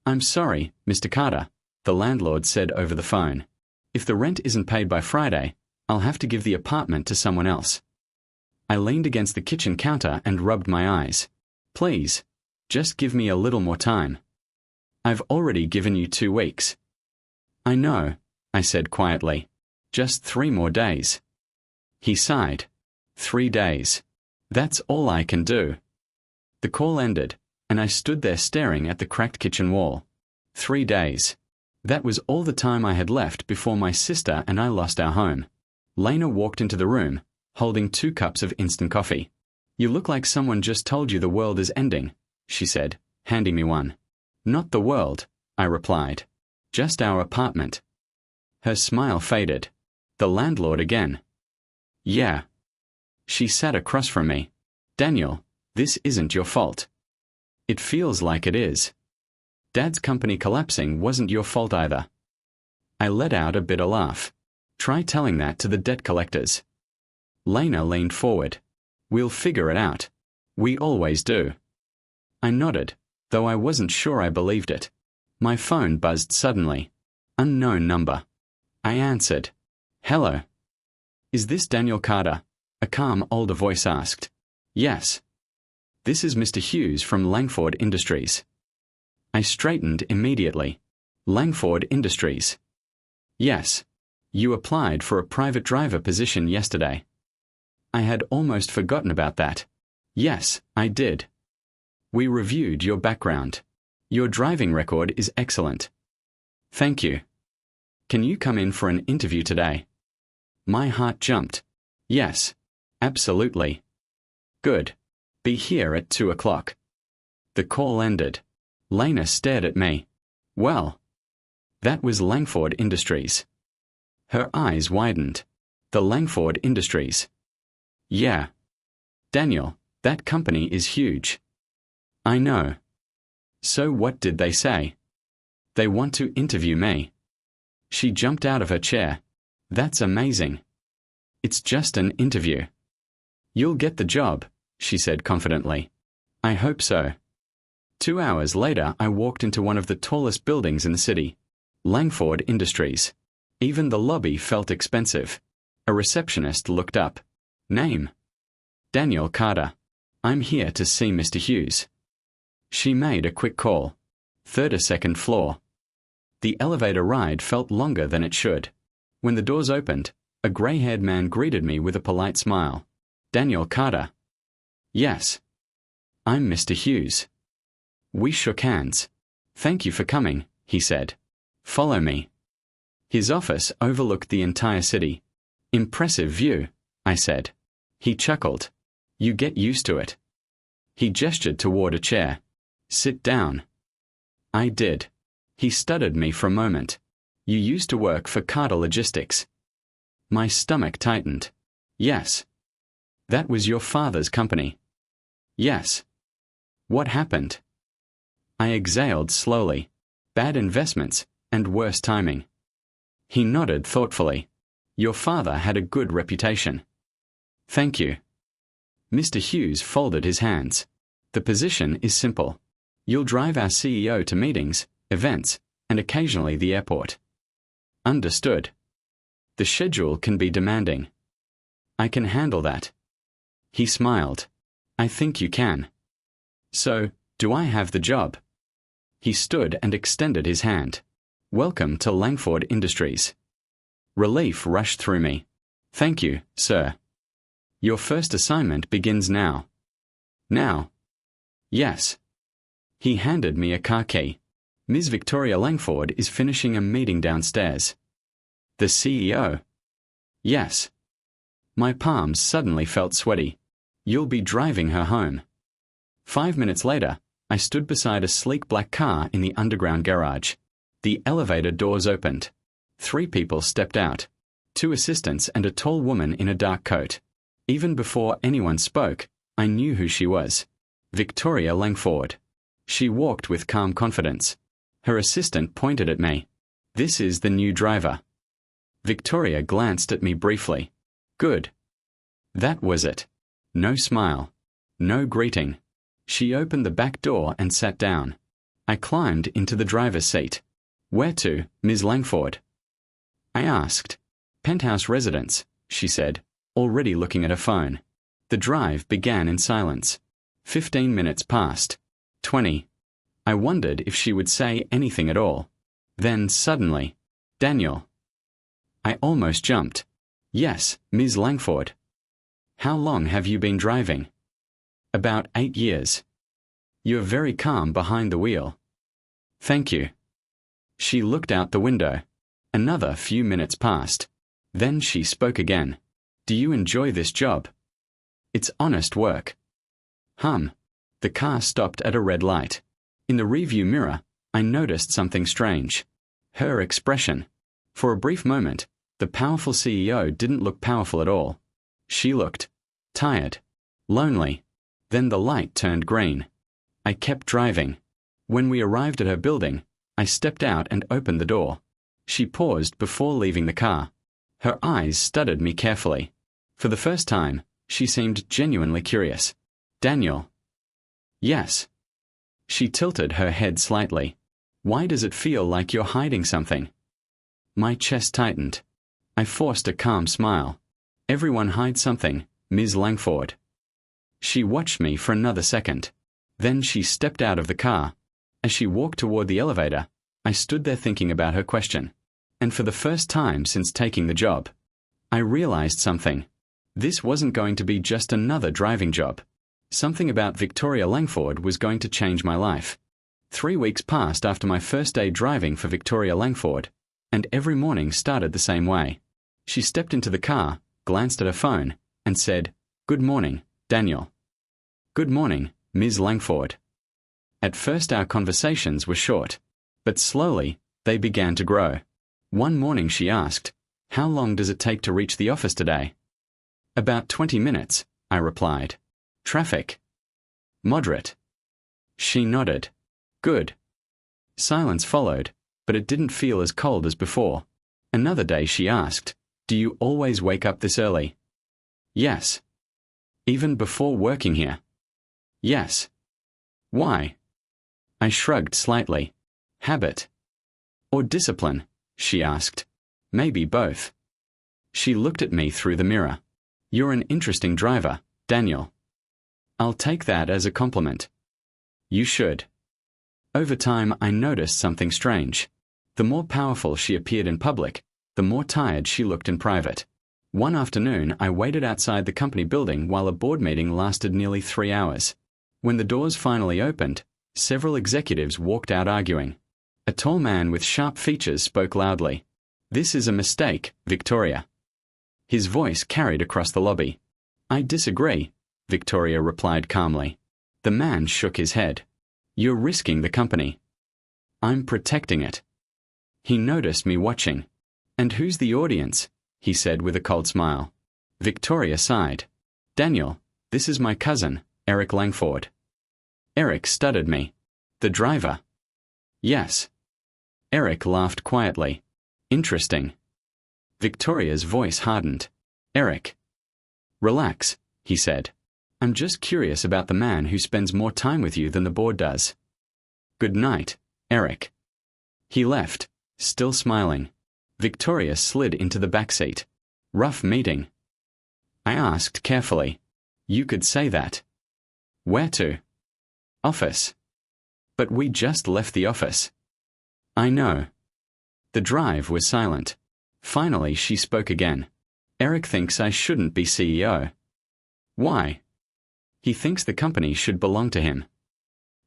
"I'm sorry, Mr. Carter," the landlord said over the phone. "If the rent isn't paid by Friday, I'll have to give the apartment to someone else." I leaned against the kitchen counter and rubbed my eyes. "Please, just give me a little more time. I've already given you 2 weeks. "I know," I said quietly. "Just 3 more days." He sighed. 3 days. That's all I can do." The call ended, and I stood there staring at the cracked kitchen wall. 3 days. That was all the time I had left before my sister and I lost our home. Lena walked into the room, holding 2 cups of instant coffee. "You look like someone just told you the world is ending," she said, handing me one. "Not the world," I replied. "Just our apartment." Her smile faded. "The landlord again." "Yeah." She sat across from me. "Daniel, this isn't your fault." "It feels like it is." "Dad's company collapsing wasn't your fault either." I let out a bitter laugh. "Try telling that to the debt collectors." Lena leaned forward. "We'll figure it out. We always do." I nodded, though I wasn't sure I believed it. My phone buzzed suddenly. Unknown number. I answered. "Hello." "Is this Daniel Carter?" a calm older voice asked. "Yes." "This is Mr. Hughes from Langford Industries." I straightened immediately. Langford Industries. "Yes. You applied for a private driver position yesterday." I had almost forgotten about that. "Yes, I did. We reviewed your background. Your driving record is excellent." "Thank you. Can you come in for an interview today?" My heart jumped. "Yes, absolutely." "Good. Be here at 2 o'clock." The call ended. Lena stared at me. "Well." That was Langford Industries. Her eyes widened. "The Langford Industries." "Yeah. Daniel, that company is huge." "I know." "So what did they say?" "They want to interview me." She jumped out of her chair. "That's amazing." "It's just an interview." "You'll get the job," she said confidently. "I hope so." 2 hours later, I walked into one of the tallest buildings in the city. Langford Industries. Even the lobby felt expensive. A receptionist looked up. "Name?" "Daniel Carter. I'm here to see Mr. Hughes." She made a quick call. 32nd floor. The elevator ride felt longer than it should. When the doors opened, a gray-haired man greeted me with a polite smile. "Daniel Carter." "Yes." "I'm Mr. Hughes." We shook hands. "Thank you for coming," he said. "Follow me." His office overlooked the entire city. "Impressive view," I said. He chuckled. "You get used to it." He gestured toward a chair. "Sit down." I did. He studied me for a moment. "You used to work for Carter Logistics." My stomach tightened. "Yes." "That was your father's company." "Yes." "What happened?" I exhaled slowly. "Bad investments, and worse timing." He nodded thoughtfully. "Your father had a good reputation." "Thank you." Mr. Hughes folded his hands. "The position is simple. You'll drive our CEO to meetings, events, and occasionally the airport." "Understood." "The schedule can be demanding." "I can handle that." He smiled. "I think you can." "So, do I have the job?" He stood and extended his hand. "Welcome to Langford Industries." Relief rushed through me. "Thank you, sir." "Your first assignment begins now." "Now?" "Yes." He handed me a car key. "Ms. Victoria Langford is finishing a meeting downstairs." "The CEO?" "Yes." My palms suddenly felt sweaty. "You'll be driving her home." 5 minutes later, I stood beside a sleek black car in the underground garage. The elevator doors opened. 3 people stepped out. 2 assistants and a tall woman in a dark coat. Even before anyone spoke, I knew who she was. Victoria Langford. She walked with calm confidence. Her assistant pointed at me. "This is the new driver." Victoria glanced at me briefly. "Good." That was it. No smile. No greeting. She opened the back door and sat down. I climbed into the driver's seat. "Where to, Ms. Langford?" I asked. "Penthouse residence," she said, already looking at her phone. The drive began in silence. 15 minutes passed. 20. I wondered if she would say anything at all. Then suddenly, "Daniel." I almost jumped. "Yes, Ms. Langford." "How long have you been driving?" "About 8 years." "You're very calm behind the wheel." "Thank you." She looked out the window. Another few minutes passed. Then she spoke again. "Do you enjoy this job?" "It's honest work." The car stopped at a red light. In the rearview mirror, I noticed something strange. Her expression. For a brief moment, the powerful CEO didn't look powerful at all. She looked tired, lonely. Then the light turned green. I kept driving. When we arrived at her building, I stepped out and opened the door. She paused before leaving the car. Her eyes studied me carefully. For the first time, she seemed genuinely curious. "Daniel." "Yes." She tilted her head slightly. "Why does it feel like you're hiding something?" My chest tightened. I forced a calm smile. "Everyone hides something, Ms. Langford." She watched me for another second. Then she stepped out of the car. As she walked toward the elevator, I stood there thinking about her question. And for the first time since taking the job, I realized something. This wasn't going to be just another driving job. Something about Victoria Langford was going to change my life. 3 weeks passed after my first day driving for Victoria Langford, and every morning started the same way. She stepped into the car, glanced at her phone, and said, "Good morning, Daniel." "Good morning, Ms. Langford." At first our conversations were short, but slowly they began to grow. One morning she asked, "How long does it take to reach the office today?" "About 20 minutes, I replied. "Traffic?" "Moderate." She nodded. "Good." Silence followed, but it didn't feel as cold as before. Another day she asked, "Do you always wake up this early?" "Yes." "Even before working here?" "Yes." "Why?" I shrugged slightly. "Habit." "Or discipline?" she asked. "Maybe both." She looked at me through the mirror. "You're an interesting driver, Daniel." "I'll take that as a compliment." "You should." Over time, I noticed something strange. The more powerful she appeared in public, the more tired she looked in private. One afternoon, I waited outside the company building while a board meeting lasted nearly 3 hours. When the doors finally opened, several executives walked out arguing. A tall man with sharp features spoke loudly. "This is a mistake, Victoria." His voice carried across the lobby. "I disagree," Victoria replied calmly. The man shook his head. "You're risking the company." "I'm protecting it." He noticed me watching. "And who's the audience?" he said with a cold smile. Victoria sighed. "Daniel, this is my cousin, Eric Langford." Eric studied me. "The driver?" "Yes." Eric laughed quietly. "Interesting." Victoria's voice hardened. "Eric." "Relax," he said. "I'm just curious about the man who spends more time with you than the board does." "Good night, Eric." He left, still smiling. Victoria slid into the back seat. "Rough meeting." I asked carefully. "You could say that." "Where to?" "Office." "But we just left the office." "I know." The drive was silent. Finally, she spoke again. "Eric thinks I shouldn't be CEO." "Why?" "He thinks the company should belong to him."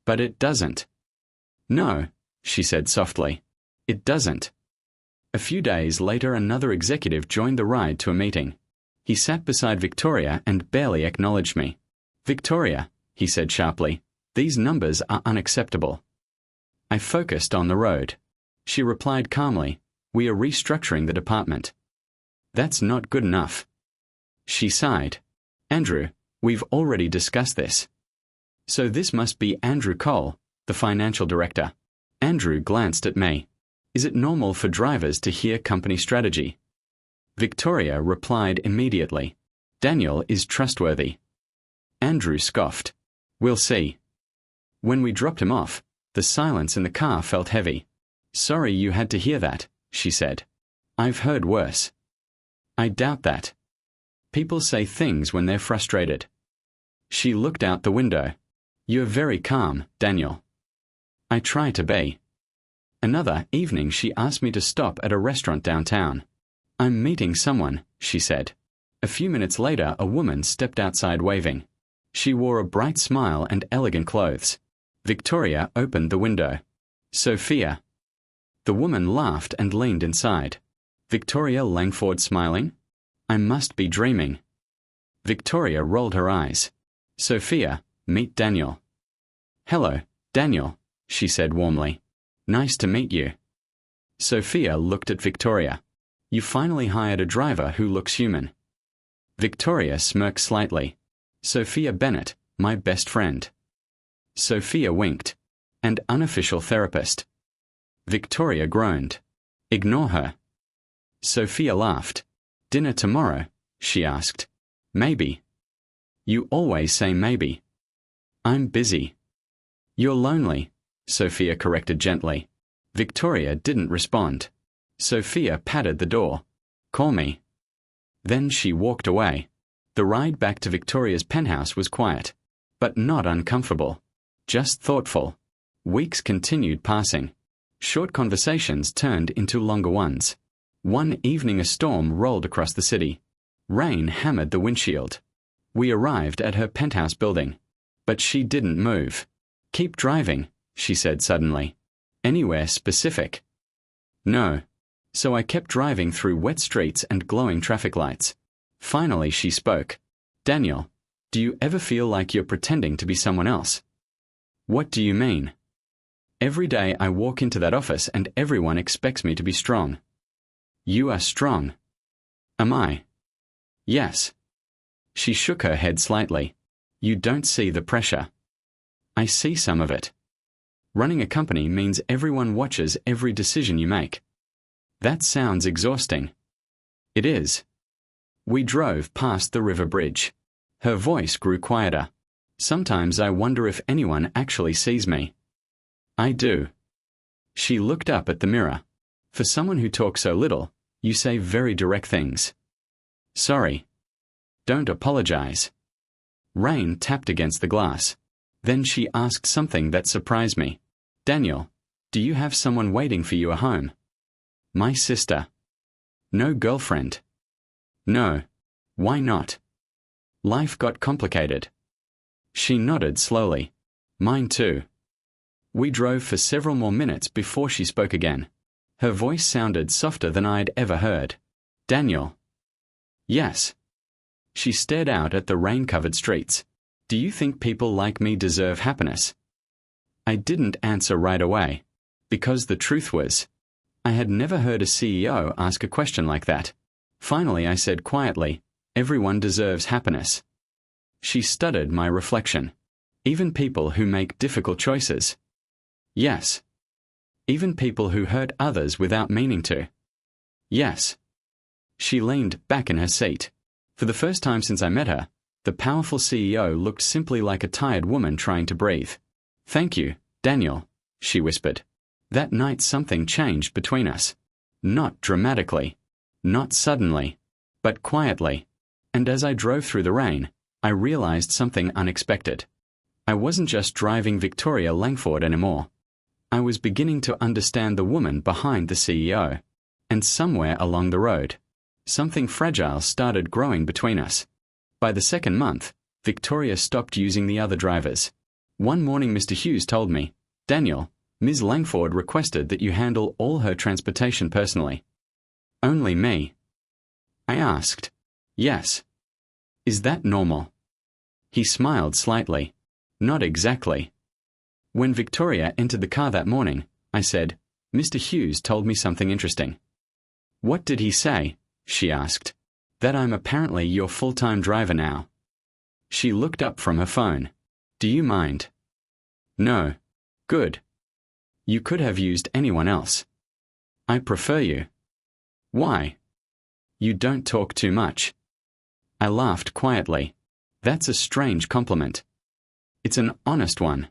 "But it doesn't." "No," she said softly. "It doesn't." A few days later, another executive joined the ride to a meeting. He sat beside Victoria and barely acknowledged me. "Victoria," he said sharply, "these numbers are unacceptable." I focused on the road. She replied calmly, "We are restructuring the department." "That's not good enough." She sighed. "Andrew, we've already discussed this." "So this must be Andrew Cole, the financial director." Andrew glanced at me. "Is it normal for drivers to hear company strategy?" Victoria replied immediately. "Daniel is trustworthy." Andrew scoffed. "We'll see." When we dropped him off, The silence in the car felt heavy. "Sorry you had to hear that," she said. "I've heard worse." "I doubt that. People say things when they're frustrated." She looked out the window. "You're very calm, Daniel." "I try to be." Another evening she asked me to stop at a restaurant downtown. "I'm meeting someone," she said. A few minutes later, a woman stepped outside waving. She wore a bright smile and elegant clothes. Victoria opened the window. "Sophia." The woman laughed and leaned inside. "Victoria Langford smiling? I must be dreaming." Victoria rolled her eyes. "Sophia, meet Daniel." "Hello, Daniel," she said warmly. "Nice to meet you." Sophia looked at Victoria. "You finally hired a driver who looks human." Victoria smirked slightly. "Sophia Bennett, my best friend." Sophia winked. "And unofficial therapist." Victoria groaned. "Ignore her." Sophia laughed. "Dinner tomorrow?" she asked. "Maybe." "You always say maybe." "I'm busy." "You're lonely," Sophia corrected gently. Victoria didn't respond. Sophia patted the door. "Call me." Then she walked away. The ride back to Victoria's penthouse was quiet, but not uncomfortable, just thoughtful. Weeks continued passing. Short conversations turned into longer ones. One evening a storm rolled across the city. Rain hammered the windshield. We arrived at her penthouse building. But she didn't move. "Keep driving," she said suddenly. "Anywhere specific?" "No." So I kept driving through wet streets and glowing traffic lights. Finally she spoke. "Daniel, do you ever feel like you're pretending to be someone else?" "What do you mean?" "Every day I walk into that office and everyone expects me to be strong." "You are strong." "Am I?" "Yes." She shook her head slightly. "You don't see the pressure." "I see some of it. Running a company means everyone watches every decision you make." "That sounds exhausting." "It is." We drove past the river bridge. Her voice grew quieter. "Sometimes I wonder if anyone actually sees me." "I do." She looked up at the mirror. "For someone who talks so little, you say very direct things." "Sorry." "Don't apologize." Rain tapped against the glass. Then she asked something that surprised me. "Daniel, do you have someone waiting for you at home?" "My sister." "No girlfriend?" "No." "Why not?" "Life got complicated." She nodded slowly. "Mine too." We drove for several more minutes before she spoke again. Her voice sounded softer than I'd ever heard. "Daniel." "Yes." She stared out at the rain-covered streets. "Do you think people like me deserve happiness?" I didn't answer right away, because the truth was, I had never heard a CEO ask a question like that. Finally I said quietly, "Everyone deserves happiness." She studied my reflection. "Even people who make difficult choices?" "Yes." "Even people who hurt others without meaning to?" "Yes." She leaned back in her seat. For the first time since I met her, the powerful CEO looked simply like a tired woman trying to breathe. "Thank you, Daniel," she whispered. That night something changed between us. Not dramatically, not suddenly, but quietly. And as I drove through the rain, I realized something unexpected. I wasn't just driving Victoria Langford anymore. I was beginning to understand the woman behind the CEO. And somewhere along the road, something fragile started growing between us. By the second month, Victoria stopped using the other drivers. One morning Mr. Hughes told me, "Daniel, Ms. Langford requested that you handle all her transportation personally." "Only me?" I asked. "Yes." "Is that normal?" He smiled slightly. "Not exactly." When Victoria entered the car that morning, I said, "Mr. Hughes told me something interesting." "What did he say?" she asked. "That I'm apparently your full-time driver now." She looked up from her phone. "Do you mind?" "No." "Good. You could have used anyone else." "I prefer you." "Why?" "You don't talk too much." I laughed quietly. That's a strange compliment. It's an honest one.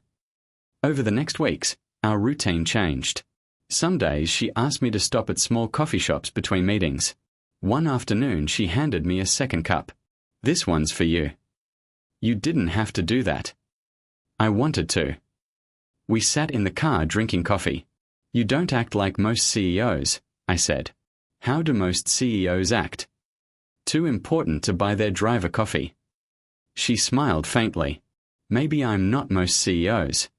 Over the next weeks, Our routine changed. Some days she asked me to stop at small coffee shops between meetings. One afternoon she handed me a second cup. "This one's for you." "You didn't have to do that." "I wanted to." We sat in the car drinking coffee. "You don't act like most CEOs," I said. "How do most CEOs act?" "Too important to buy their driver coffee." She smiled faintly. "Maybe I'm not most CEOs."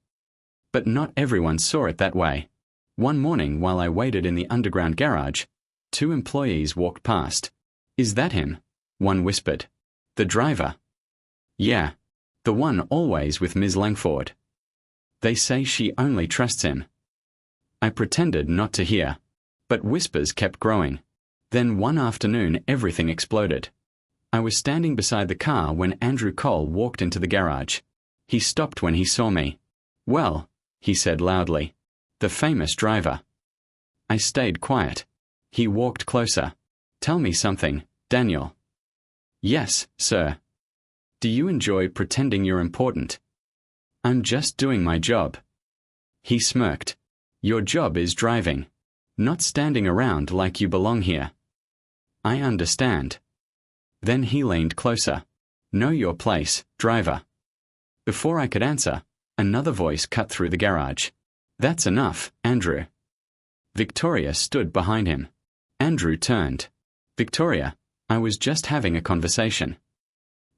But not everyone saw it that way. One morning while I waited in the underground garage, 2 employees walked past. "Is that him?" one whispered. "The driver?" "Yeah, the one always with Ms. Langford. They say she only trusts him." I pretended not to hear, but whispers kept growing. Then one afternoon everything exploded. I was standing beside the car when Andrew Cole walked into the garage. He stopped when he saw me. "Well," he said loudly, "the famous driver." I stayed quiet. He walked closer. "Tell me something, Daniel." "Yes, sir." "Do you enjoy pretending you're important?" "I'm just doing my job." He smirked. "Your job is driving, not standing around like you belong here." "I understand." Then he leaned closer. "Know your place, driver." Before I could answer, another voice cut through the garage. "That's enough, Andrew." Victoria stood behind him. Andrew turned. "Victoria, I was just having a conversation."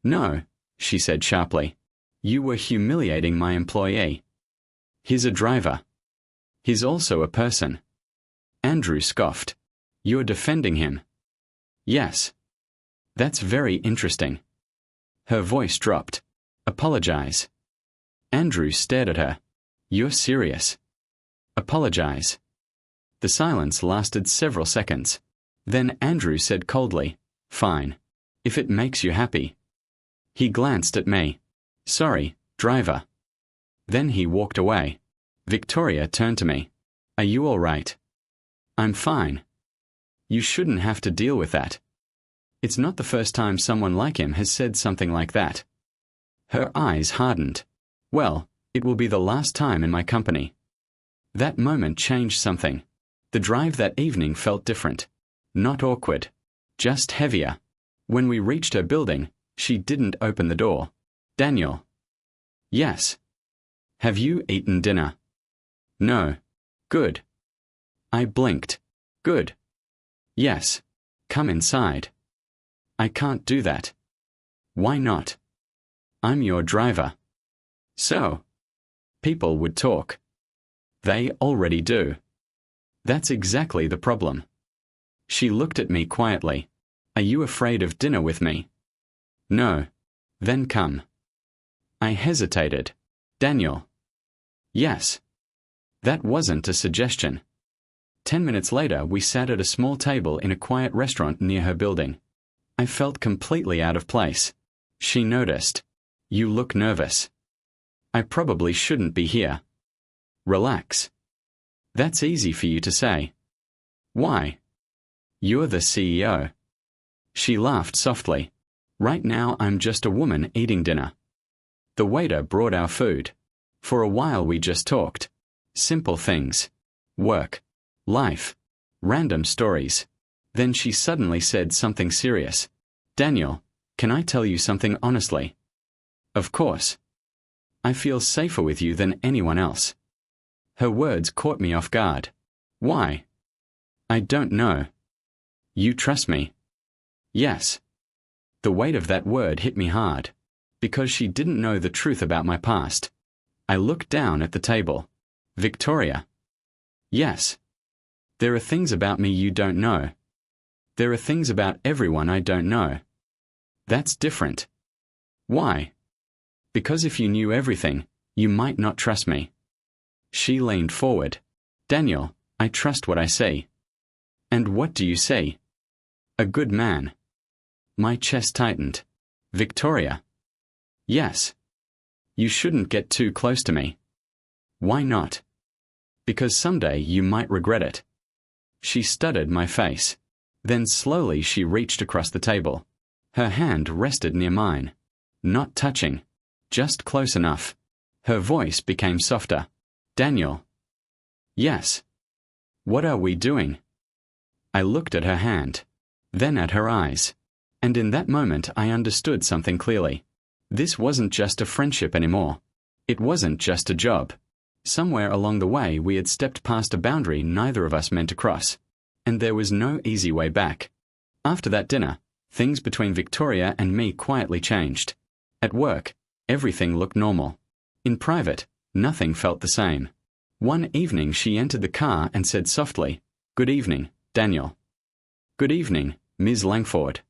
"No," she said sharply. "You were humiliating my employee." "He's a driver." "He's also a person." Andrew scoffed. "You're defending him." "Yes." "That's very interesting." Her voice dropped. "Apologize." Andrew stared at her. "You're serious?" "Apologize." The silence lasted several seconds. Then Andrew said coldly, "Fine. If it makes you happy." He glanced at me. "Sorry, driver." Then he walked away. Victoria turned to me. "Are you all right?" "I'm fine." "You shouldn't have to deal with that." It's not the first time someone like him has said something like that. Her eyes hardened. "Well, it will be the last time in my company." That moment changed something. The drive that evening felt different. Not awkward. Just heavier. When we reached her building, she didn't open the door. "Daniel." "Yes." "Have you eaten dinner?" "No." "Good." I blinked. "Good." "Yes. Come inside." "I can't do that." "Why not?" "I'm your driver." "So?" People would talk. They already do. That's exactly the problem. She looked at me quietly. "Are you afraid of dinner with me?" "No." "Then come." I hesitated. "Daniel." "Yes." That wasn't a suggestion. 10 minutes later we sat at a small table in a quiet restaurant near her building. I felt completely out of place. She noticed. "You look nervous." "I probably shouldn't be here." "Relax." "That's easy for you to say." "Why?" "You're the CEO." She laughed softly. "Right now I'm just a woman eating dinner." The waiter brought our food. For a while we just talked. Simple things. Work. Life. Random stories. Then she suddenly said something serious. "Daniel, can I tell you something honestly?" "Of course." "I feel safer with you than anyone else." Her words caught me off guard. "Why?" "I don't know." "You trust me?" "Yes." The weight of that word hit me hard. Because she didn't know the truth about my past. I looked down at the table. "Victoria." "Yes." "There are things about me you don't know." "There are things about everyone I don't know." "That's different." "Why?" "Because if you knew everything, you might not trust me." She leaned forward. "Daniel, I trust what I see." "And what do you see?" "A good man." My chest tightened. "Victoria." "Yes." "You shouldn't get too close to me." "Why not?" "Because someday you might regret it." She studied my face. Then slowly she reached across the table. Her hand rested near mine. Not touching. Just close enough. Her voice became softer. "Daniel." Yes. What are we doing? I looked at her hand, then at her eyes, and in that moment I understood something clearly. This wasn't just a friendship anymore. It wasn't just a job. Somewhere along the way we had stepped past a boundary neither of us meant to cross, and there was no easy way back. After that dinner, things between Victoria and me quietly changed. At work, everything looked normal. In private, nothing felt the same. One evening she entered the car and said softly, "Good evening, Daniel." "Good evening, Ms. Langford."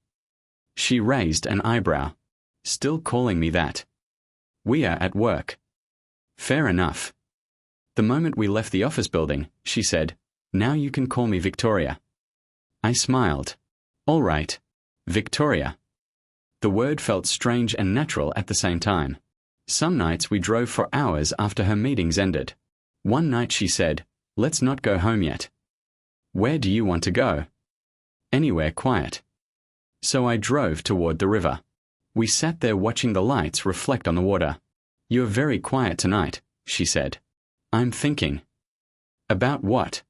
She raised an eyebrow. "Still calling me that?" "We are at work." "Fair enough." The moment we left the office building, she said, "Now you can call me Victoria." I smiled. "All right, Victoria." The word felt strange and natural at the same time. Some nights we drove for hours after her meetings ended. One night she said, "Let's not go home yet." "Where do you want to go?" "Anywhere quiet." So I drove toward the river. We sat there watching the lights reflect on the water. "You're very quiet tonight," she said. "I'm thinking." "About what?"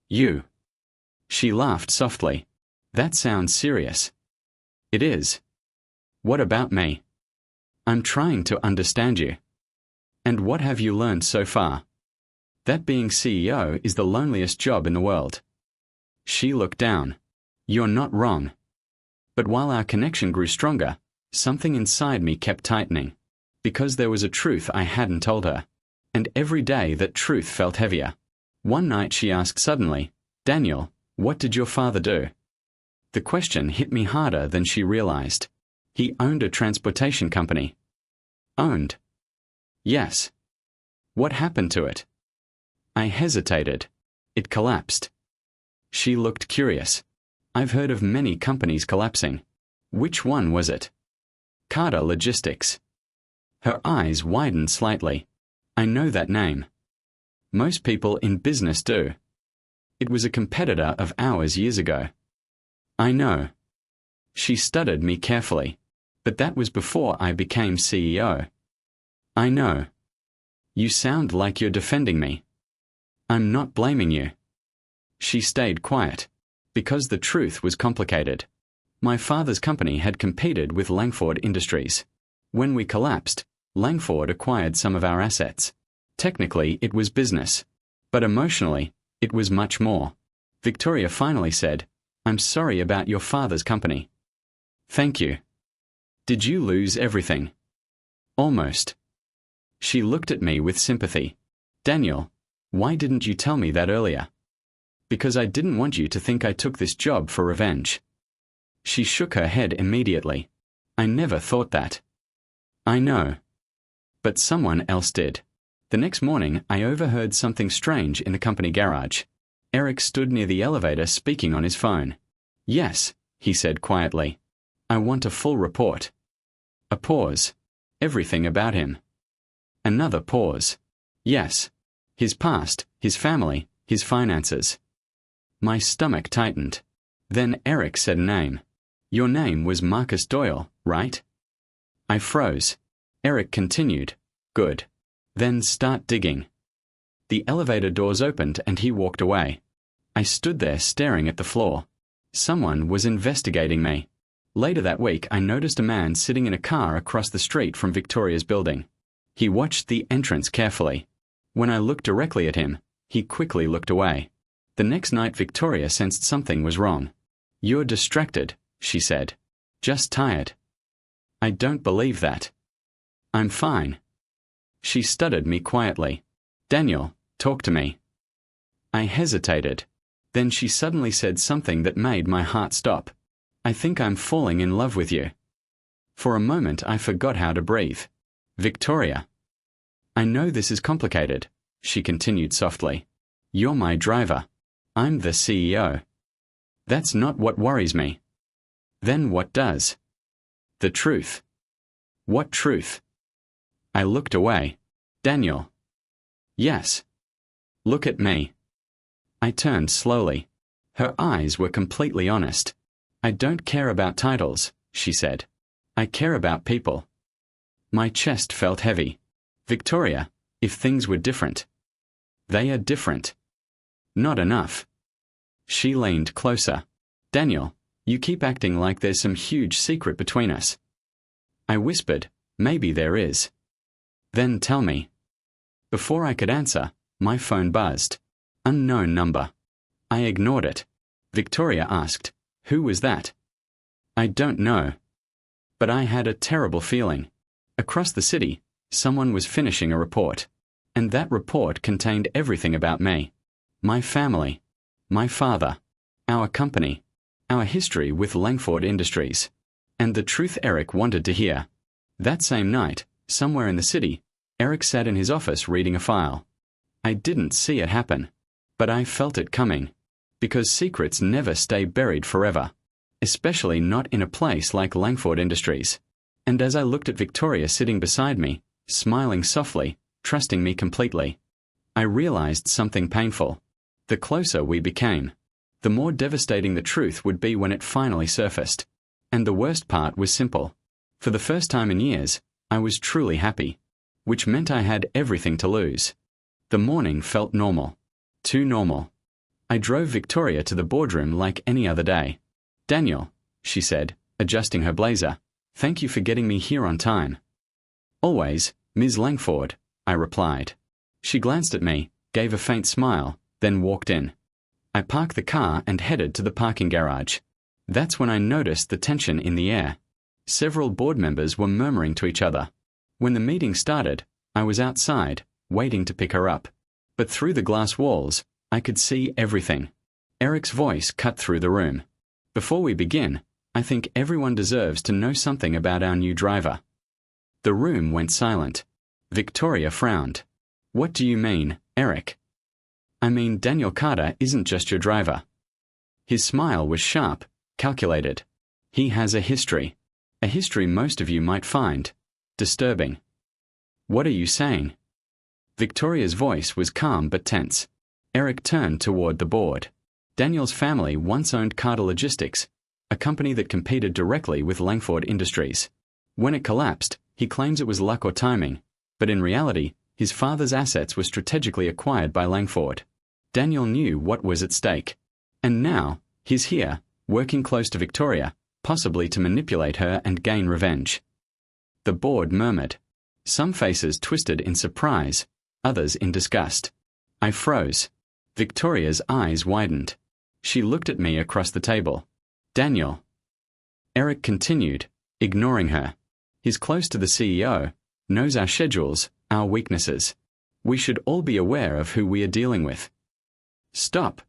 "You." She laughed softly. "That sounds serious." "It is." "What about me?" "I'm trying to understand you." "And what have you learned so far?" "That being CEO is the loneliest job in the world." She looked down. "You're not wrong." But while our connection grew stronger, something inside me kept tightening, because there was a truth I hadn't told her. And every day that truth felt heavier. One night she asked suddenly, "Daniel, what did your father do?" The question hit me harder than she realized. He owned a transportation company. Owned? Yes. What happened to it? I hesitated. It collapsed. She looked curious. I've heard of many companies collapsing. Which one was it? Carter Logistics. Her eyes widened slightly. I know that name. Most people in business do. It was a competitor of ours years ago. I know. She studied me carefully. But that was before I became CEO. I know. You sound like you're defending me. I'm not blaming you. She stayed quiet, because the truth was complicated. My father's company had competed with Langford Industries. When we collapsed, Langford acquired some of our assets. Technically, it was business. But emotionally, it was much more. Victoria finally said, "I'm sorry about your father's company." "Thank you." "Did you lose everything?" "Almost." She looked at me with sympathy. "Daniel, why didn't you tell me that earlier?" "Because I didn't want you to think I took this job for revenge." She shook her head immediately. "I never thought that." "I know." But someone else did. The next morning, I overheard something strange in the company garage. Eric stood near the elevator speaking on his phone. "Yes," he said quietly. "I want a full report." A pause. Everything about him. Another pause. Yes. His past, his family, his finances. My stomach tightened. Then Eric said a name. "Your name was Marcus Doyle, right?" I froze. Eric continued. "Good. Then start digging." The elevator doors opened and he walked away. I stood there staring at the floor. Someone was investigating me. Later that week, I noticed a man sitting in a car across the street from Victoria's building. He watched the entrance carefully. When I looked directly at him, he quickly looked away. The next night, Victoria sensed something was wrong. "You're distracted," she said. "Just tired." "I don't believe that." "I'm fine." She studied me quietly. "Daniel, talk to me." I hesitated. Then she suddenly said something that made my heart stop. "I think I'm falling in love with you." For a moment I forgot how to breathe. "Victoria." "I know this is complicated," she continued softly. "You're my driver. I'm the CEO. That's not what worries me." "Then what does?" "The truth." "What truth?" I looked away. "Daniel." "Yes." "Look at me." I turned slowly. Her eyes were completely honest. "I don't care about titles," she said. "I care about people." My chest felt heavy. "Victoria, if things were different." They are different. Not enough. She leaned closer. Daniel, you keep acting like there's some huge secret between us. I whispered, maybe there is. Then tell me. Before I could answer, my phone buzzed. Unknown number. I ignored it. Victoria asked, who was that? I don't know. But I had a terrible feeling. Across the city, someone was finishing a report. And that report contained everything about me. My family. My father. Our company. Our history with Langford Industries. And the truth Eric wanted to hear. That same night, somewhere in the city, Eric sat in his office reading a file. I didn't see it happen. But I felt it coming. Because secrets never stay buried forever. Especially not in a place like Langford Industries. And as I looked at Victoria sitting beside me, smiling softly, trusting me completely, I realized something painful. The closer we became, the more devastating the truth would be when it finally surfaced. And the worst part was simple. For the first time in years, I was truly happy. Which meant I had everything to lose. The morning felt normal. Too normal. I drove Victoria to the boardroom like any other day. Daniel, she said, adjusting her blazer, thank you for getting me here on time. Always, Ms. Langford, I replied. She glanced at me, gave a faint smile, then walked in. I parked the car and headed to the parking garage. That's when I noticed the tension in the air. Several board members were murmuring to each other. When the meeting started, I was outside, waiting to pick her up. But through the glass walls, I could see everything. Eric's voice cut through the room. Before we begin, I think everyone deserves to know something about our new driver. The room went silent. Victoria frowned. What do you mean, Eric? I mean, Daniel Carter isn't just your driver. His smile was sharp, calculated. He has a history. A history most of you might find disturbing. What are you saying? Victoria's voice was calm but tense. Eric turned toward the board. Daniel's family once owned Carter Logistics, a company that competed directly with Langford Industries. When it collapsed, he claims it was luck or timing, but in reality, his father's assets were strategically acquired by Langford. Daniel knew what was at stake. And now, he's here, working close to Victoria, possibly to manipulate her and gain revenge. The board murmured. Some faces twisted in surprise, others in disgust. I froze. Victoria's eyes widened. She looked at me across the table. Daniel. Eric continued, ignoring her. He's close to the CEO, knows our schedules, our weaknesses. We should all be aware of who we are dealing with. Stop.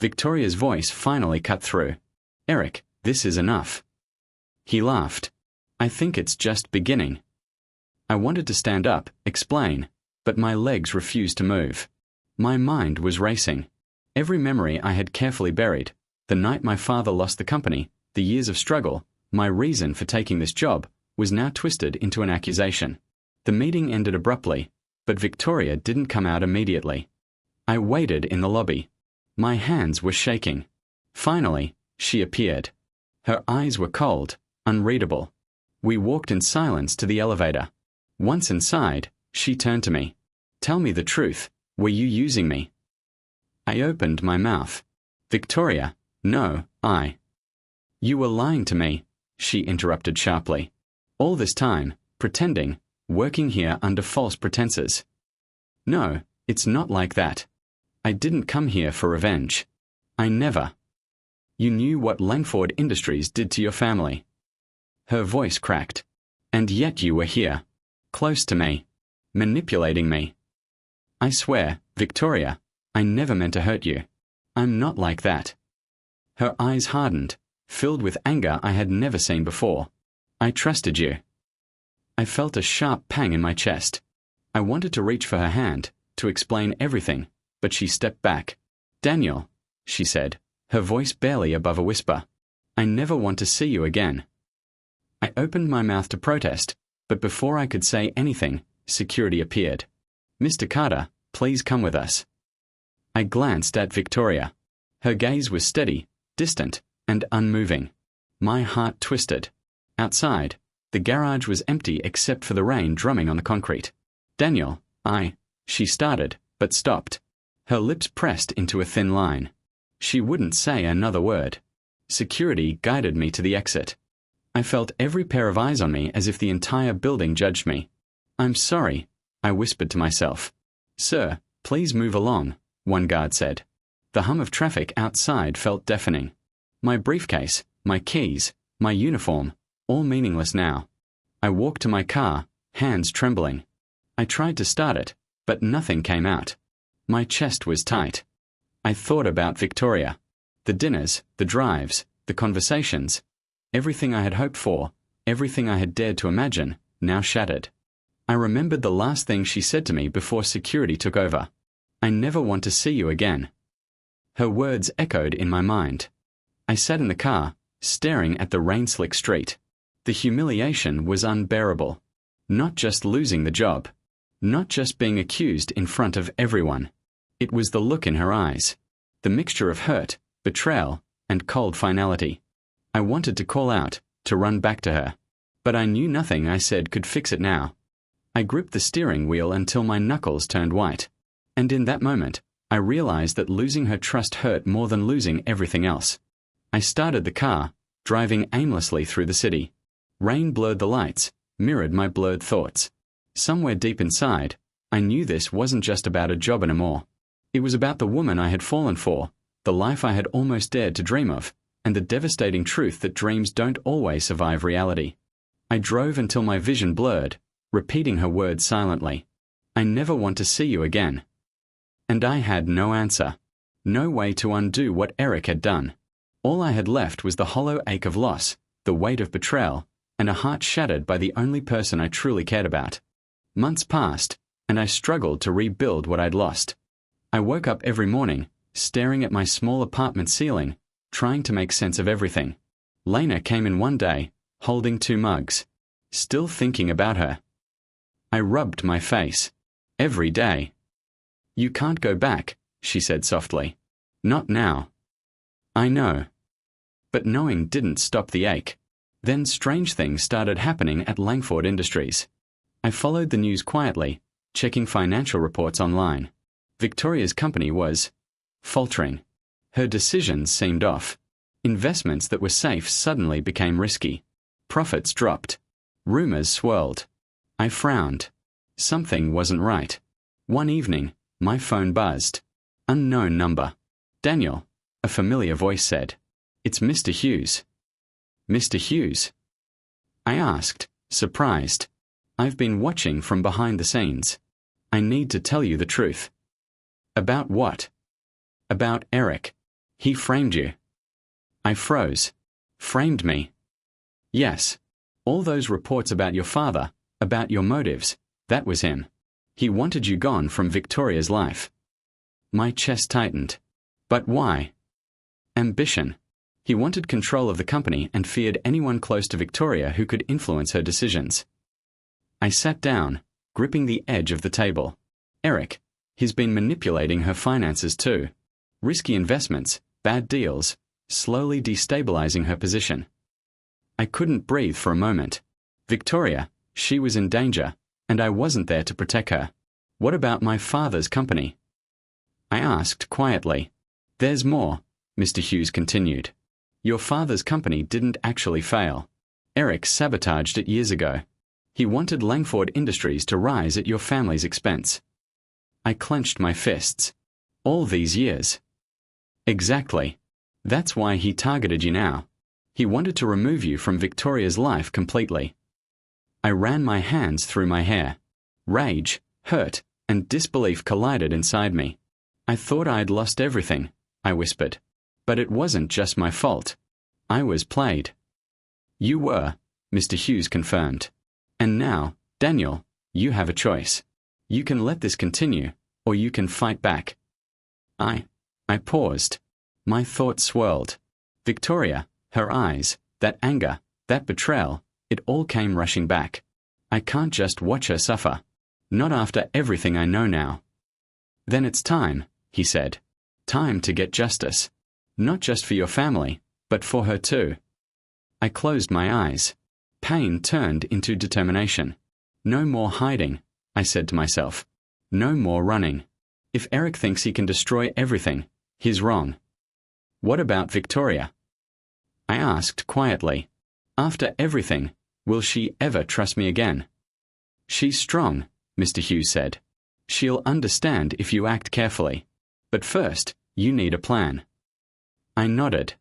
Victoria's voice finally cut through. Eric, this is enough. He laughed. I think it's just beginning. I wanted to stand up, explain, but my legs refused to move. My mind was racing. Every memory I had carefully buried, the night my father lost the company, the years of struggle, my reason for taking this job, was now twisted into an accusation. The meeting ended abruptly, but Victoria didn't come out immediately. I waited in the lobby. My hands were shaking. Finally, she appeared. Her eyes were cold, unreadable. We walked in silence to the elevator. Once inside, she turned to me. Tell me the truth. Were you using me? I opened my mouth. Victoria, no, You were lying to me, she interrupted sharply. All this time, pretending, working here under false pretenses. No, it's not like that. I didn't come here for revenge. I never. You knew what Langford Industries did to your family. Her voice cracked. And yet you were here, close to me, manipulating me. I swear, Victoria, I never meant to hurt you. I'm not like that. Her eyes hardened, filled with anger I had never seen before. I trusted you. I felt a sharp pang in my chest. I wanted to reach for her hand, to explain everything, but she stepped back. Daniel, she said, her voice barely above a whisper. I never want to see you again. I opened my mouth to protest, but before I could say anything, security appeared. Mr. Carter, please come with us. I glanced at Victoria. Her gaze was steady, distant, and unmoving. My heart twisted. Outside, the garage was empty except for the rain drumming on the concrete. Daniel, she started, but stopped. Her lips pressed into a thin line. She wouldn't say another word. Security guided me to the exit. I felt every pair of eyes on me as if the entire building judged me. "I'm sorry," I whispered to myself. "Sir, please move along," one guard said. The hum of traffic outside felt deafening. My briefcase, my keys, my uniform, all meaningless now. I walked to my car, hands trembling. I tried to start it, but nothing came out. My chest was tight. I thought about Victoria. The dinners, the drives, the conversations. Everything I had hoped for, everything I had dared to imagine, now shattered. I remembered the last thing she said to me before security took over. "I never want to see you again." Her words echoed in my mind. I sat in the car, staring at the rain-slick street. The humiliation was unbearable. Not just losing the job. Not just being accused in front of everyone. It was the look in her eyes. The mixture of hurt, betrayal, and cold finality. I wanted to call out, to run back to her. But I knew nothing I said could fix it now. I gripped the steering wheel until my knuckles turned white. And in that moment, I realized that losing her trust hurt more than losing everything else. I started the car, driving aimlessly through the city. Rain blurred the lights, mirrored my blurred thoughts. Somewhere deep inside, I knew this wasn't just about a job anymore. It was about the woman I had fallen for, the life I had almost dared to dream of, and the devastating truth that dreams don't always survive reality. I drove until my vision blurred, repeating her words silently. "I never want to see you again." And I had no answer. No way to undo what Eric had done. All I had left was the hollow ache of loss, the weight of betrayal, and a heart shattered by the only person I truly cared about. Months passed, and I struggled to rebuild what I'd lost. I woke up every morning, staring at my small apartment ceiling, trying to make sense of everything. Lena came in one day, holding 2 mugs. Still thinking about her. I rubbed my face. Every day. "You can't go back," she said softly. "Not now." I know. But knowing didn't stop the ache. Then strange things started happening at Langford Industries. I followed the news quietly, checking financial reports online. Victoria's company was faltering. Her decisions seemed off. Investments that were safe suddenly became risky. Profits dropped. Rumors swirled. I frowned. Something wasn't right. One evening, my phone buzzed. Unknown number. "Daniel," a familiar voice said. "It's Mr. Hughes." "Mr. Hughes?" I asked, surprised. "I've been watching from behind the scenes. I need to tell you the truth." "About what?" "About Eric. He framed you." I froze. "Framed me?" "Yes. All those reports about your father, about your motives, that was him. He wanted you gone from Victoria's life." My chest tightened. "But why?" "Ambition. He wanted control of the company and feared anyone close to Victoria who could influence her decisions." I sat down, gripping the edge of the table. "Eric, he's been manipulating her finances too. Risky investments, bad deals, slowly destabilizing her position." I couldn't breathe for a moment. Victoria, she was in danger, and I wasn't there to protect her. "What about my father's company?" I asked quietly. "There's more," Mr. Hughes continued. "Your father's company didn't actually fail. Eric sabotaged it years ago. He wanted Langford Industries to rise at your family's expense." I clenched my fists. "All these years." "Exactly. That's why he targeted you now. He wanted to remove you from Victoria's life completely." I ran my hands through my hair. Rage, hurt, and disbelief collided inside me. "I thought I'd lost everything," I whispered. "But it wasn't just my fault. I was played." "You were," Mr. Hughes confirmed. "And now, Daniel, you have a choice. You can let this continue, or you can fight back." I paused. My thoughts swirled. Victoria, her eyes, that anger, that betrayal, it all came rushing back. I can't just watch her suffer. Not after everything I know now. "Then it's time," he said. "Time to get justice. Not just for your family, but for her too." I closed my eyes. Pain turned into determination. "No more hiding," I said to myself. "No more running. If Eric thinks he can destroy everything, he's wrong. What about Victoria? I asked quietly. After everything, will she ever trust me again? She's strong, Mr. Hughes said. She'll understand if you act carefully. But first, you need a plan. I nodded.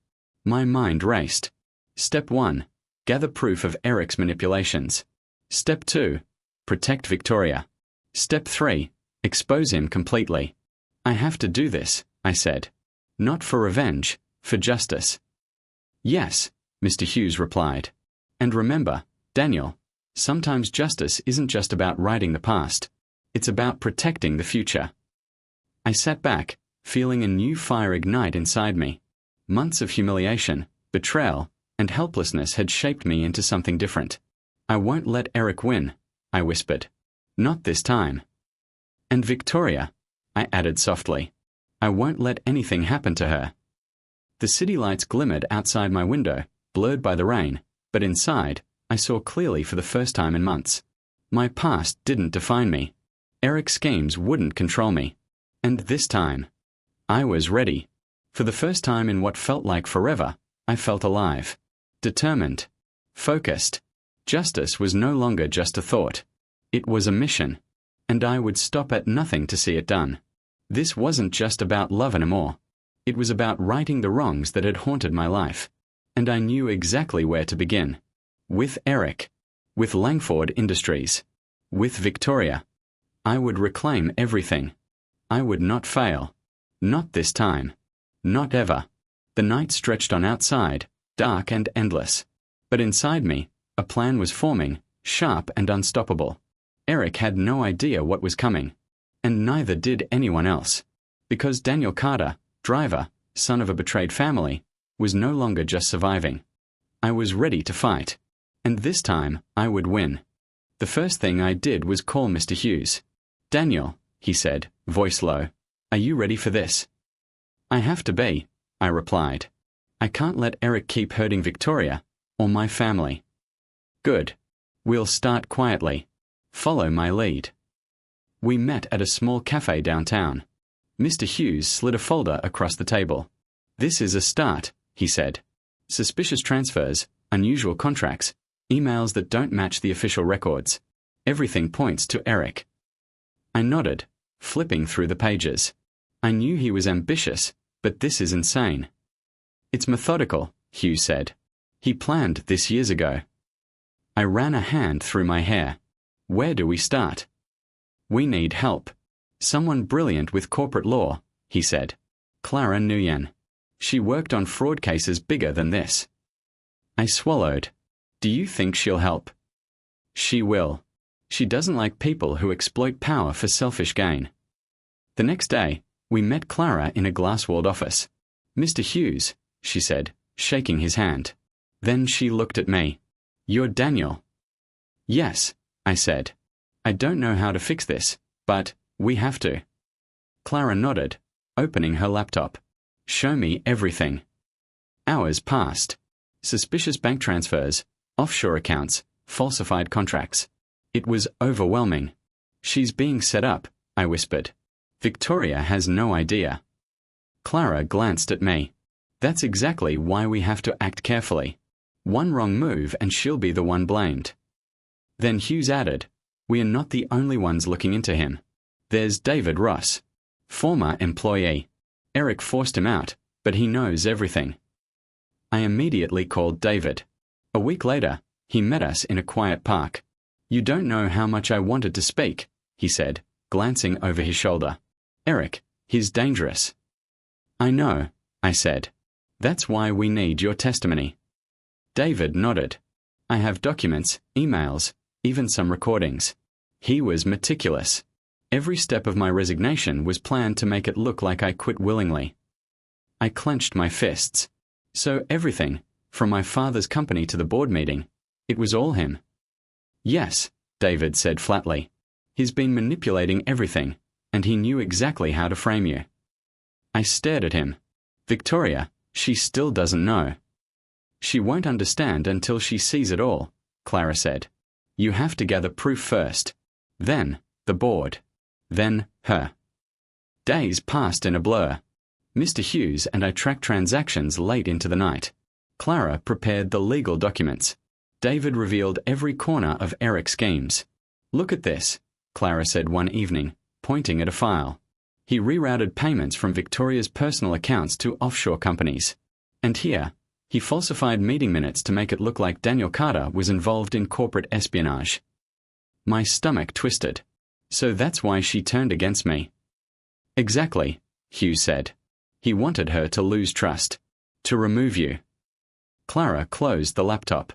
My mind raced. Step 1. Gather proof of Eric's manipulations. Step 2. Protect Victoria. Step 3. Expose him completely. I have to do this, I said. Not for revenge, for justice. Yes, Mr. Hughes replied. And remember, Daniel, sometimes justice isn't just about righting the past. It's about protecting the future. I sat back, feeling a new fire ignite inside me. Months of humiliation, betrayal, and helplessness had shaped me into something different. I won't let Eric win, I whispered. Not this time. And Victoria, I added softly. I won't let anything happen to her. The city lights glimmered outside my window, blurred by the rain, but inside, I saw clearly for the first time in months. My past didn't define me. Eric's schemes wouldn't control me. And this time, I was ready. For the first time in what felt like forever, I felt alive. Determined. Focused. Justice was no longer just a thought. It was a mission. And I would stop at nothing to see it done. This wasn't just about love anymore. It was about righting the wrongs that had haunted my life. And I knew exactly where to begin. With Eric. With Langford Industries. With Victoria. I would reclaim everything. I would not fail. Not this time. Not ever. The night stretched on outside, dark and endless. But inside me, a plan was forming, sharp and unstoppable. Eric had no idea what was coming. And neither did anyone else. Because Daniel Carter, driver, son of a betrayed family, was no longer just surviving. I was ready to fight. And this time, I would win. The first thing I did was call Mr. Hughes. Daniel, he said, voice low, are you ready for this? I have to be, I replied. I can't let Eric keep hurting Victoria, or my family. Good. We'll start quietly. Follow my lead. We met at a small cafe downtown. Mr. Hughes slid a folder across the table. This is a start, he said. Suspicious transfers, unusual contracts, emails that don't match the official records. Everything points to Eric. I nodded, flipping through the pages. I knew he was ambitious, but this is insane. It's methodical, Hughes said. He planned this years ago. I ran a hand through my hair. Where do we start? We need help. Someone brilliant with corporate law, he said. Clara Nguyen. She worked on fraud cases bigger than this. I swallowed. Do you think she'll help? She will. She doesn't like people who exploit power for selfish gain. The next day, we met Clara in a glass-walled office. Mr. Hughes, she said, shaking his hand. Then she looked at me. You're Daniel. Yes, I said. I don't know how to fix this, but we have to. Clara nodded, opening her laptop. Show me everything. Hours passed. Suspicious bank transfers, offshore accounts, falsified contracts. It was overwhelming. She's being set up, I whispered. Victoria has no idea. Clara glanced at me. That's exactly why we have to act carefully. One wrong move and she'll be the one blamed. Then Hughes added, we are not the only ones looking into him. There's David Ross, former employee. Eric forced him out, but he knows everything. I immediately called David. A week later, he met us in a quiet park. You don't know how much I wanted to speak, he said, glancing over his shoulder. Eric, he's dangerous. I know, I said. That's why we need your testimony. David nodded. I have documents, emails, even some recordings. He was meticulous. Every step of my resignation was planned to make it look like I quit willingly. I clenched my fists. So everything, from my father's company to the board meeting, it was all him. Yes, David said flatly. He's been manipulating everything, and he knew exactly how to frame you. I stared at him. Victoria, she still doesn't know. She won't understand until she sees it all, Clara said. You have to gather proof first. Then, the board. Then, her. Days passed in a blur. Mr. Hughes and I tracked transactions late into the night. Clara prepared the legal documents. David revealed every corner of Eric's schemes. "Look at this," Clara said one evening, pointing at a file. "He rerouted payments from Victoria's personal accounts to offshore companies. And here, he falsified meeting minutes to make it look like Daniel Carter was involved in corporate espionage." My stomach twisted. "So that's why she turned against me." "Exactly," Hughes said. "He wanted her to lose trust. To remove you." Clara closed the laptop.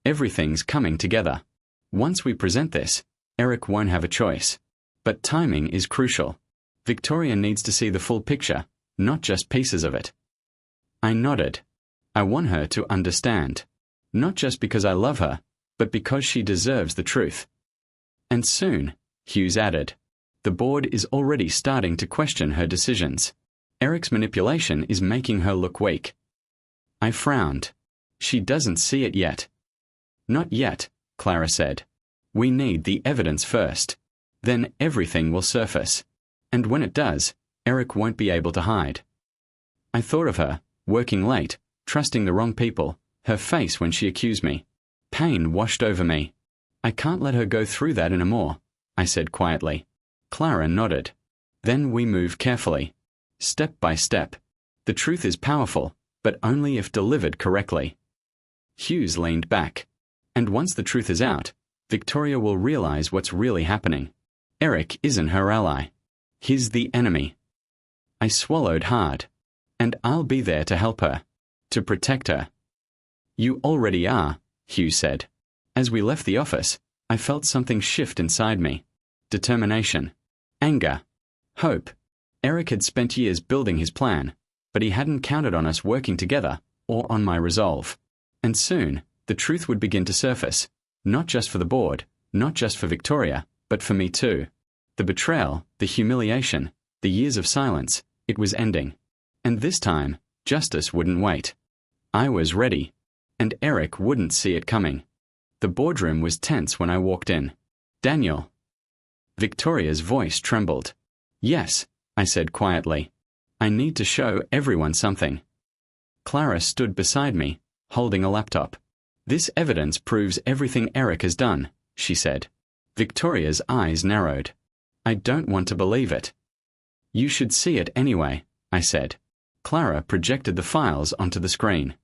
"Everything's coming together. Once we present this, Eric won't have a choice. But timing is crucial. Victoria needs to see the full picture, not just pieces of it." I nodded. "I want her to understand. Not just because I love her, but because she deserves the truth." "And soon," Hughes added, "the board is already starting to question her decisions. Eric's manipulation is making her look weak." I frowned. "She doesn't see it yet." "Not yet," Clara said. "We need the evidence first. Then everything will surface. And when it does, Eric won't be able to hide." I thought of her, working late, trusting the wrong people, her face when she accused me. Pain washed over me. "I can't let her go through that anymore," I said quietly. Clara nodded. "Then we move carefully. Step by step. The truth is powerful, but only if delivered correctly." Hughes leaned back. "And once the truth is out, Victoria will realize what's really happening. Eric isn't her ally. He's the enemy." I swallowed hard. "And I'll be there to help her. To protect her." "You already are," Hughes said. As we left the office, I felt something shift inside me. Determination. Anger. Hope. Eric had spent years building his plan, but he hadn't counted on us working together, or on my resolve. And soon, the truth would begin to surface, not just for the board, not just for Victoria, but for me too. The betrayal, the humiliation, the years of silence, it was ending. And this time, justice wouldn't wait. I was ready, and Eric wouldn't see it coming. The boardroom was tense when I walked in. "Daniel." Victoria's voice trembled. "Yes," I said quietly. "I need to show everyone something." Clara stood beside me, holding a laptop. "This evidence proves everything Eric has done," she said. Victoria's eyes narrowed. "I don't want to believe it." "You should see it anyway," I said. Clara projected the files onto the screen.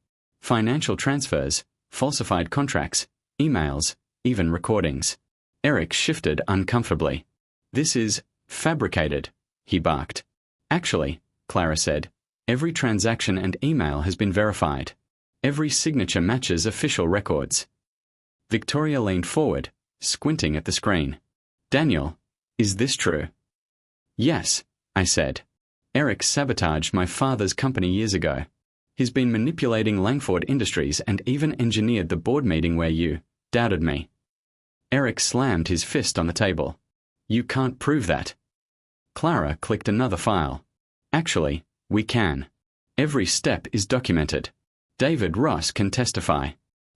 Financial transfers, falsified contracts, emails, even recordings. Eric shifted uncomfortably. "This is fabricated," he barked. "Actually," Clara said, "every transaction and email has been verified. Every signature matches official records." Victoria leaned forward, squinting at the screen. "Daniel, is this true?" "Yes," I said. "Eric sabotaged my father's company years ago. He's been manipulating Langford Industries and even engineered the board meeting where you doubted me." Eric slammed his fist on the table. "You can't prove that." Clara clicked another file. "Actually, we can. Every step is documented. David Ross can testify.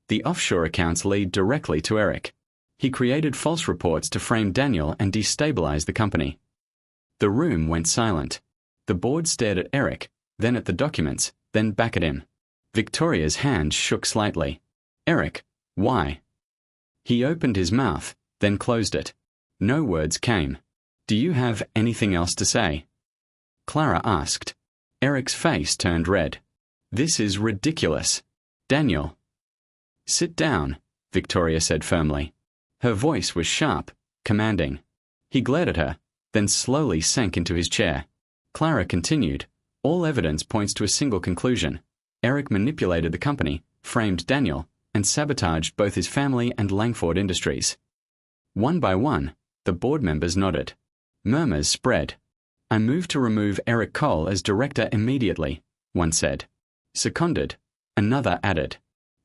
The offshore accounts lead directly to Eric. He created false reports to frame Daniel and destabilize the company." The room went silent. The board stared at Eric, then at the documents, then back at him. Victoria's hand shook slightly. "Eric, why?" He opened his mouth, then closed it. No words came. "Do you have anything else to say?" Clara asked. Eric's face turned red. "This is ridiculous. Daniel." "Sit down," Victoria said firmly. Her voice was sharp, commanding. He glared at her, then slowly sank into his chair. Clara continued. "All evidence points to a single conclusion. Eric manipulated the company, framed Daniel, and sabotaged both his family and Langford Industries." One by one, the board members nodded. Murmurs spread. "I move to remove Eric Cole as director immediately," one said. "Seconded," another added.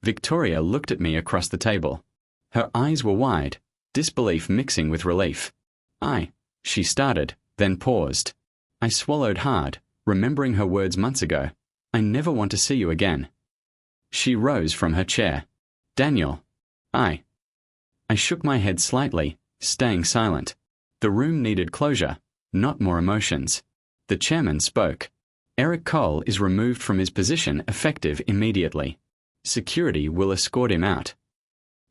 Victoria looked at me across the table. Her eyes were wide, disbelief mixing with relief. She started, then paused. I swallowed hard, remembering her words months ago. "I never want to see you again." She rose from her chair. "Daniel." I shook my head slightly, staying silent. The room needed closure, not more emotions. The chairman spoke. Eric Cole is removed from his position effective immediately. Security will escort him out.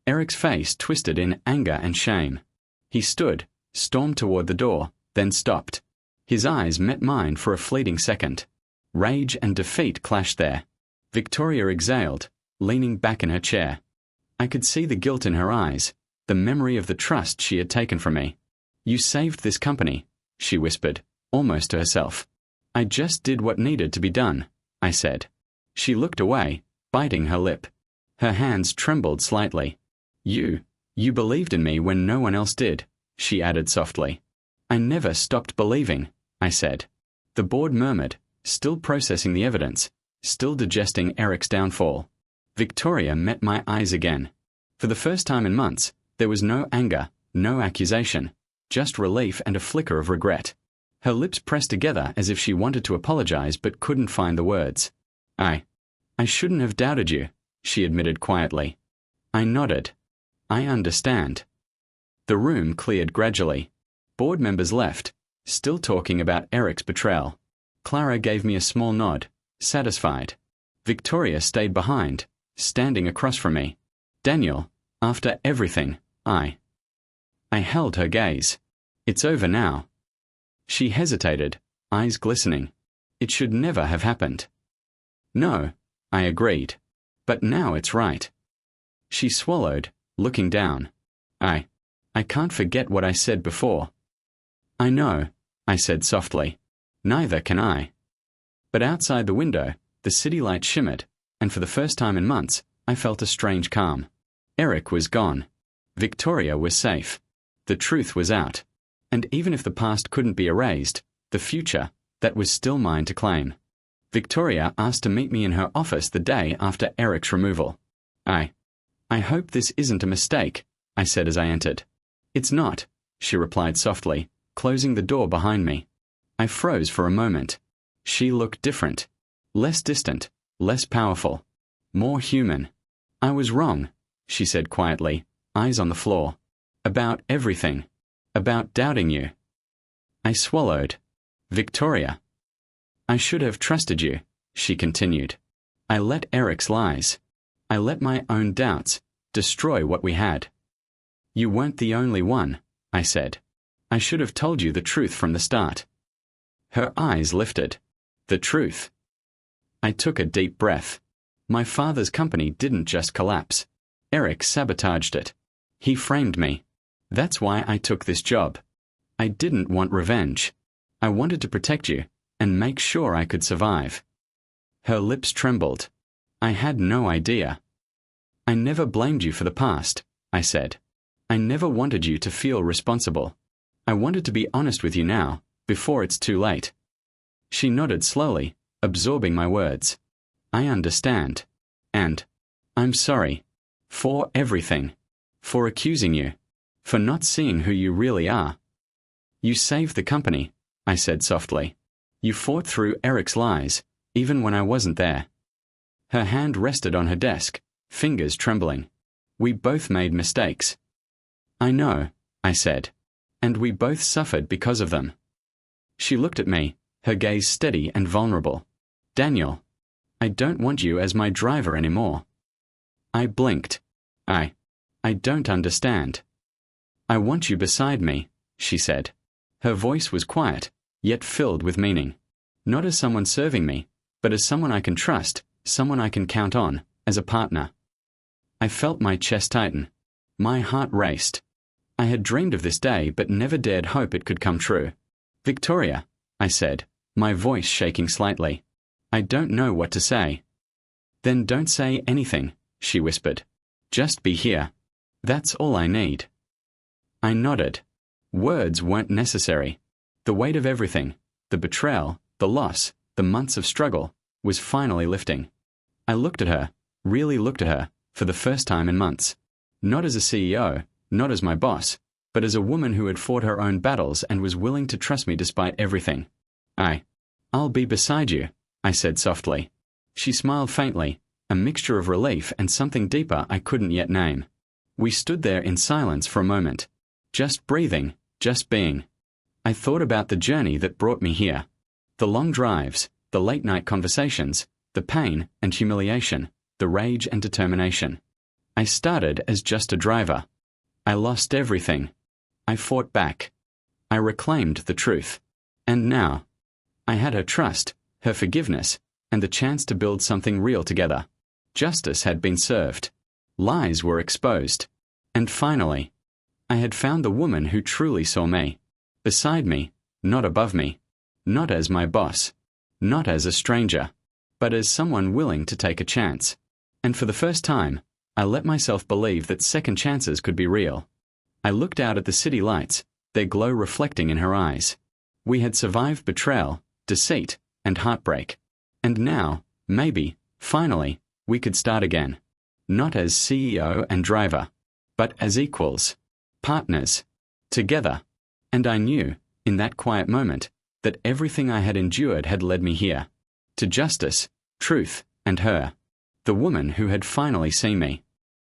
Eric's face twisted in anger and shame. He stood, stormed toward the door, then stopped. His eyes met mine for a fleeting second. Rage and defeat clashed there. Victoria exhaled, leaning back in her chair. I could see the guilt in her eyes, the memory of the trust she had taken from me. "You saved this company," she whispered, almost to herself. "I just did what needed to be done," I said. She looked away, biting her lip. Her hands trembled slightly. You believed in me when no one else did," she added softly. "I never stopped believing," I said. The board murmured, still processing the evidence, still digesting Eric's downfall. Victoria met my eyes again. For the first time in months, there was no anger, no accusation, just relief and a flicker of regret. Her lips pressed together as if she wanted to apologize but couldn't find the words. I shouldn't have doubted you," she admitted quietly. I nodded. "I understand." The room cleared gradually. Board members left, still talking about Eric's betrayal. Clara gave me a small nod, satisfied. Victoria stayed behind, standing across from me. "Daniel, after everything, I held her gaze. "It's over now." She hesitated, eyes glistening. "It should never have happened." "No," I agreed. "But now it's right." She swallowed, looking down. I can't forget what I said before." "I know," I said softly. "Neither can I." But outside the window, the city light shimmered, and for the first time in months, I felt a strange calm. Eric was gone. Victoria was safe. The truth was out. And even if the past couldn't be erased, the future, that was still mine to claim. Victoria asked to meet me in her office the day after Eric's removal. I hope this isn't a mistake," I said as I entered. "It's not," she replied softly, closing the door behind me. I froze for a moment. She looked different. Less distant, less powerful, more human. "I was wrong," she said quietly, eyes on the floor. "About everything. About doubting you." I swallowed. "Victoria." "I should have trusted you," she continued. "I let Eric's lies. I let my own doubts destroy what we had." "You weren't the only one," I said. "I should have told you the truth from the start." Her eyes lifted. "The truth." I took a deep breath. My father's company didn't just collapse. Eric sabotaged it. He framed me. That's why I took this job. I didn't want revenge. I wanted to protect you and make sure I could survive. Her lips trembled. I had no idea. "I never blamed you for the past," I said. "I never wanted you to feel responsible. I wanted to be honest with you now, before it's too late." She nodded slowly, absorbing my words. "I understand. And I'm sorry. For everything. For accusing you. For not seeing who you really are." "You saved the company," I said softly. "You fought through Eric's lies, even when I wasn't there." Her hand rested on her desk, fingers trembling. "We both made mistakes." "I know," I said. "And we both suffered because of them." She looked at me, her gaze steady and vulnerable. "Daniel, I don't want you as my driver anymore." I blinked. I don't understand." "I want you beside me," she said. Her voice was quiet, yet filled with meaning. "Not as someone serving me, but as someone I can trust, someone I can count on, as a partner." I felt my chest tighten. My heart raced. I had dreamed of this day but never dared hope it could come true. "Victoria," I said, my voice shaking slightly. "I don't know what to say." "Then don't say anything," she whispered. "Just be here. That's all I need." I nodded. Words weren't necessary. The weight of everything, the betrayal, the loss, the months of struggle, was finally lifting. I looked at her, really looked at her, for the first time in months. Not as a CEO, not as my boss, but as a woman who had fought her own battles and was willing to trust me despite everything. I'll be beside you," I said softly. She smiled faintly, a mixture of relief and something deeper I couldn't yet name. We stood there in silence for a moment, just breathing, just being. I thought about the journey that brought me here. The long drives, the late-night conversations, the pain and humiliation, the rage and determination. I started as just a driver. I lost everything. I fought back. I reclaimed the truth. And now, I had her trust, her forgiveness, and the chance to build something real together. Justice had been served. Lies were exposed. And finally, I had found the woman who truly saw me. Beside me, not above me. Not as my boss. Not as a stranger. But as someone willing to take a chance. And for the first time, I let myself believe that second chances could be real. I looked out at the city lights, their glow reflecting in her eyes. We had survived betrayal, deceit, and heartbreak. And now, maybe, finally, we could start again. Not as CEO and driver, but as equals, partners, together. And I knew, in that quiet moment, that everything I had endured had led me here. To justice, truth, and her. The woman who had finally seen me.